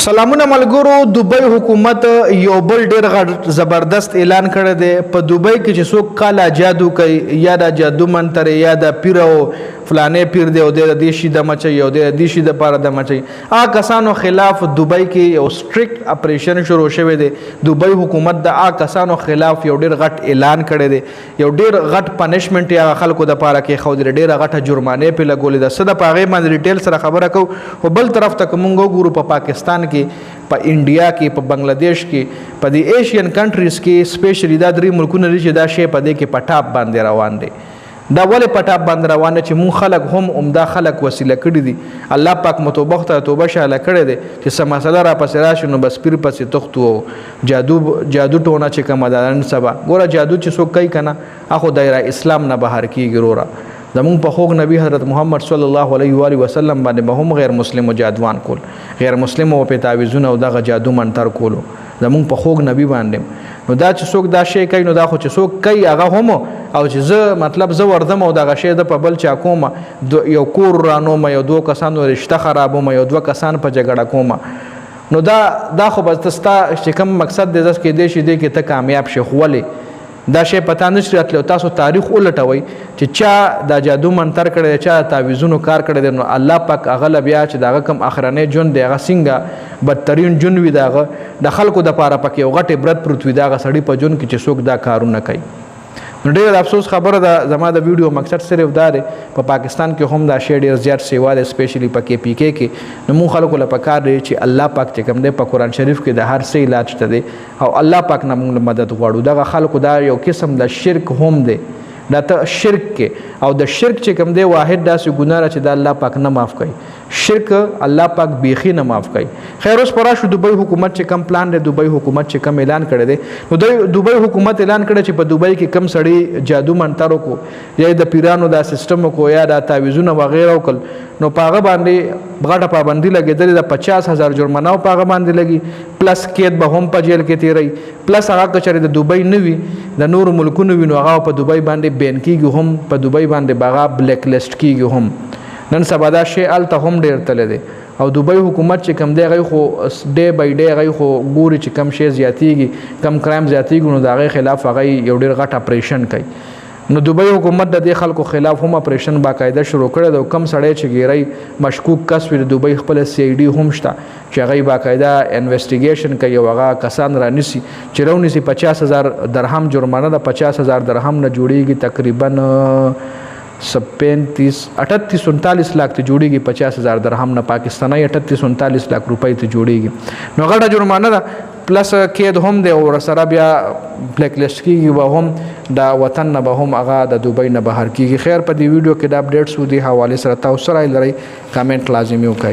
سلامونه ملګرو. دوبۍ حکومت یو بل ډیر غټ زبردست اعلان کړی دی. په دوبۍ کې چې څوک کالا جادو کوي یا د جادو منتر یا د پیر او فلانې پیر دی او د دې شي د مچي او د دې شي د پاره د مچي هغه کسانو خلاف دوبۍ کې یو سټریکټ اپریشن شروع شوی دی. دوبۍ حکومت د هغه کسانو خلاف یو ډیر غټ اعلان کړی دی. یو ډیر غټ پنشمنت یا خلکو د پاره کې خو ډیر غټه جرمانه په لګولې ده. صد په هغه باندې ډیټیل سره خبره کو او بل طرف ته کومګو ګورو په پاکستان کې په انډیا کې په بنگلاديش کې په د ایشین کنټریز کې سپیشلی دا درې ملکونه لري چې دا شی په دې کې پټاپ باندې روان دي. دا ولې پټاپ باندې روان دي چې مون خلک هم عمده خلک وسیله کړي دي. الله پاک متوبخ ته توبه شاله کړي دي چې سم مسله را پسې راشي نو بس پیر پسې تختو جادو ټونه چې کوم دالن سبا ګوره جادو چې څوک کوي کنه اخو دایره اسلام نه بهر کیږي. رورا زمون په خوږ نبی حضرت محمد صلی الله علیه و آله وسلم باندې به هم غیر مسلم جادوان کول، غیر مسلم او په تعویذونه او دغه جادو منتر کولو زمون په خوږ نبی باندې. نو دا چې څوک دا شی کوي نو دا خو چې څوک کوي هغه هم او چې زه مطلب زه وردم او دغه شی د په بل چا کوم یو کور رانوم یو دوه کسانو رشته خرابوم یو دوه کسان په جګړه کوم نو دا خو بس تستا چې کوم مقصد دې ځکه دې شي دې کې ته کامیاب شې خولې دا شی پتا نشي راتلو. تاسو تاریخ ولټوي چې چا دا جادو منتر کړی چا تعویذونو کار کړی نو الله پاک هغه بیا چې داغه کم اخرنه جون دی هغه څنګه بدترین جون وي داغه د خلکو د پاره پکې یو غټ عبرت پروت وي داغه سړی په جون کې چې څوک دا کارونه کوي. ډېر افسوس خبره ده. زما د ویډیو مقصد صرف دا دی په پاکستان کې هم دا شی ډېر زیات سیوا دی سپیشلی په کې پی کې کې نو مون خلکو له پکار دی چې الله پاک چې کوم دی په قرآن شریف کې د هر څه علاج ته دی او الله پاک نه مونږ مدد غواړو. دغه خلکو دا یو قسم د شرک هم دی دا ته شرک کې او د شرک چې کوم دی واحد داسې ګناه چې د الله پاک نه معاف کوي. شرک الله پاک بیخي نه معاف کوي. خیر اوس پر شو دوبۍ حکومت چې کم پلان دی دوبۍ حکومت چې کم اعلان کړی دی نو دوبۍ حکومت اعلان کړی چې په دوبۍ کې کم سړی جادو منتر کو یا د پیرانو دا سیستم کو یا د تعویذونه وغیرہ وکړ نو پاغه باندې غټه پابندي لګېدلې د 50,000 جرمانه پاغه باندې لګي پلس قید به هم په جیل کې تیری پلس هغه کچره د دوبۍ نوي د نور ملکونو وینو هغه په دوبۍ باندې بین کیږي هم په دوبۍ باندې باغه بلیک لیست کیږي هم. نن سبا دا شی الته هم ډیر تل دی او دوبۍ حکومت چې کم دی غي خو ډے بای ډے غي خو ګوري چې کم شی زیاتیږي کم کرایم زیاتیږي نو دا غي خلاف هغه یو ډیر غټ اپریشن کوي. نو دوبۍ حکومت د دې خلکو خلاف هم اپریشن باقاعده شروع کړی دی. کم سړی چې ګیرای مشکوک کس وي د دوبۍ خپل سی ای ډي هم شته چې هغه باقاعده انویسټیګیشن کوي او هغه کسان رانیسي چې رونیسي 50,000 درهم جرمانه د 50,000 درهم نه جوړیږي تقریبا 38-39 लाख ته جوړیږي 50,000 درهم نه پاکستاني 38-39 लाख روپۍ ته جوړیږي. نو غټه جرمانه ده پلس قید هم دی او سره بیا بلیک لیست کیږي به هم د وطن نه به هم هغه د دوبۍ نه بهر کیږي. خیر په دې ویډیو کې د اپډیټس و دي حواله سره تاسو سره لري کمنټ لازمي وکړئ.